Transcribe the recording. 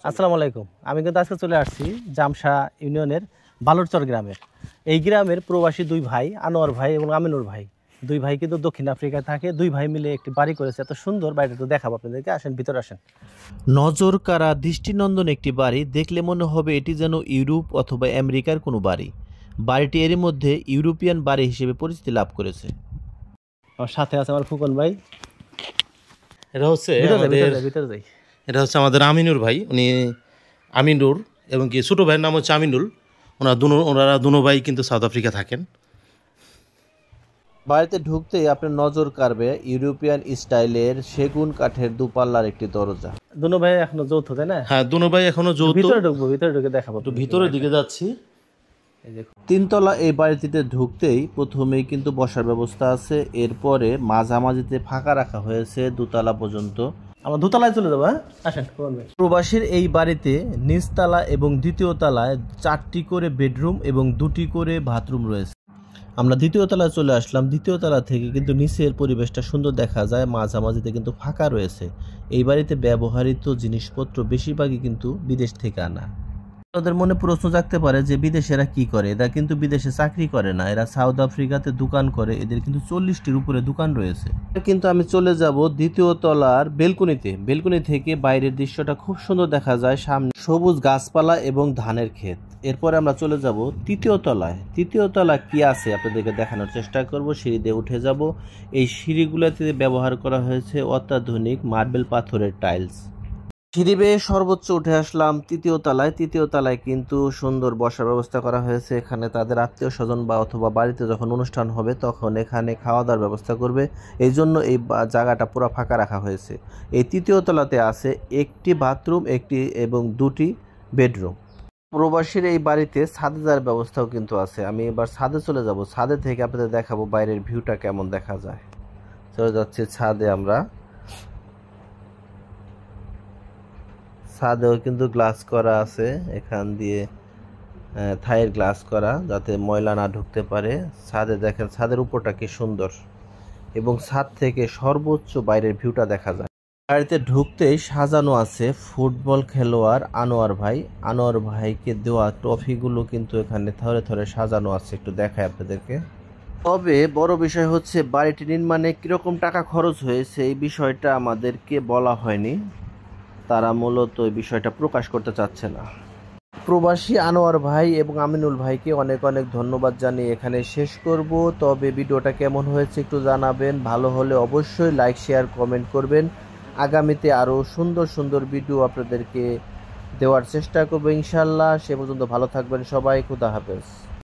আসসালামু আলাইকুম। আমি কিন্তু আজকে চলে আসছি জামশা ইউনিয়নের বালুরচর গ্রামের। এই গ্রামের প্রবাসী দুই ভাই, আনোয়ার ভাই এবং আমিনুর ভাই, দুই ভাই কিন্তু দক্ষিণ আফ্রিকায় থাকে। দুই ভাই মিলে একটি বাড়ি করেছে। এত সুন্দর বাড়িটা তো দেখাবো আপনাদেরকে। আসেন, ভিতরে আসেন। নজর কাড়া দৃষ্টিনন্দন একটি বাড়ি, দেখলে মনে হবে এটি যেন ইউরোপ অথবা আমেরিকার কোনো বাড়ি। বাড়িটি এরই মধ্যে ইউরোপিয়ান বাড়ি হিসেবে পরিচিতি লাভ করেছে। আমার সাথে আছে আমার ফুকন ভাই। এটা হচ্ছে ভিতরে যাই। এটা হচ্ছে আমাদের আমিনুর ভাই। উনি আমিনুর এবং কি ছোটো ভাইয়ের নাম হচ্ছে আমিনুল। ওনারা দুনো ভাই কিন্তু সাউথ আফ্রিকা থাকেন। বাড়িতে ঢুকতেই আপনার নজর কাড়বে ইউরোপিয়ান স্টাইলের সেগুন কাঠের দুপাল্লার একটি দরজা। দুনো ভাই এখনো যৌথ, তাই না? হ্যাঁ, দুনো ভাই এখনো যৌথ। ভিতরে ঢুকে দেখাবো। একটু ভিতরের দিকে যাচ্ছি। তিনতলা এই বাড়িটিতে ঢুকতেই প্রথমেই কিন্তু বসার ব্যবস্থা আছে। এরপরে মাঝামাঝিতে ফাঁকা রাখা হয়েছে দোতলা পর্যন্ত। আমরা দোতলায় চলে যাবো। আসেন। প্রবাসীর এই বাড়িতে নিচতলা এবং দ্বিতীয় তলায় 4টি করে বেডরুম এবং 2টি করে বাথরুম রয়েছে। আমরা দ্বিতীয় তলায় চলে আসলাম। দ্বিতীয় তলা থেকে কিন্তু নিচের পরিবেশটা সুন্দর দেখা যায়, মাঝামাঝিতে কিন্তু ফাঁকা রয়েছে। এই বাড়িতে ব্যবহৃত জিনিসপত্র বেশিরভাগই কিন্তু বিদেশ থেকে আনা। ওদের মনে প্রশ্ন জাগতে পারে যে বিদেশেরা কি করে। এরা কিন্তু বিদেশে চাকরি করে না, এরা সাউথ আফ্রিকাতে দোকান করে। এদের কিন্তু 40টির উপরে দোকান রয়েছে। কিন্তু আমি চলে যাব দ্বিতীয় তলার বেলকনিতে। বেলকনি থেকে বাইরের দৃশ্যটা খুব সুন্দর দেখা যায়, সামনে সবুজ গাছপালা এবং ধানের ক্ষেত। এরপরে আমরা চলে যাব তৃতীয় তলায়। তৃতীয় তলায় কি আছে আপনাদেরকে দেখানোর চেষ্টা করব। সিঁড়ি দিয়ে উঠে যাব। এই সিঁড়িগুলোতে ব্যবহার করা হয়েছে অত্যাধুনিক মার্বেল পাথরের টাইলস। সিঁড়ি বেয়ে সর্বোচ্চ উঠে আসলাম তৃতীয় তলায়। তৃতীয় তলায় কিন্তু সুন্দর বসার ব্যবস্থা করা হয়েছে। এখানে তাদের আত্মীয় স্বজন বা অথবা বাড়িতে যখন অনুষ্ঠান হবে তখন এখানে খাওয়া দাওয়ার ব্যবস্থা করবে। এই জন্য এই জায়গাটা পুরো ফাঁকা রাখা হয়েছে। এই তৃতীয় তলাতে আছে একটি বাথরুম, একটি এবং 2টি বেডরুম। প্রবাসীর এই বাড়িতে ছাদে যাওয়ার ব্যবস্থাও কিন্তু আছে। আমি এবার ছাদে চলে যাব। ছাদে থেকে আপনাদের দেখাবো বাইরের ভিউটা কেমন দেখা যায়। চলে যাচ্ছি ছাদে আমরা। ছাদেও কিন্তু গ্লাস করা আছে, এখান দিয়ে থাইয়ের গ্লাস করা যাতে ময়লা না ঢুকতে পারে। ছাদে দেখেন ছাদের উপরটা কি সুন্দর এবং ছাদ থেকে সর্বোচ্চ বাইরের ভিউটা দেখা যায়। বাড়িতে ঢুকতেই সাজানো আছে ফুটবল খেলোয়াড় আনোয়ার ভাই। আনোয়ার ভাইকে দেওয়া ট্রফিগুলো কিন্তু এখানে থরে থরে সাজানো আছে, একটু দেখায় আপনাদেরকে। তবে বড় বিষয় হচ্ছে বাড়িটি নির্মাণে কীরকম টাকা খরচ হয়েছে এই বিষয়টা আমাদেরকে বলা হয়নি। তারা মূলত এই বিষয়টা প্রকাশ করতে চাচ্ছে না। প্রবাসী আনোয়ার ভাই এবং আমিনুল ভাইকে অনেক অনেক ধন্যবাদ জানিয়ে এখানে শেষ করব। তবে ভিডিওটা কেমন হয়েছে একটু জানাবেন। ভালো হলে অবশ্যই লাইক, শেয়ার, কমেন্ট করবেন। আগামীতে আরও সুন্দর সুন্দর ভিডিও আপনাদেরকে দেওয়ার চেষ্টা করবো ইনশাল্লাহ। সে পর্যন্ত ভালো থাকবেন সবাই। খুদা হাফেজ।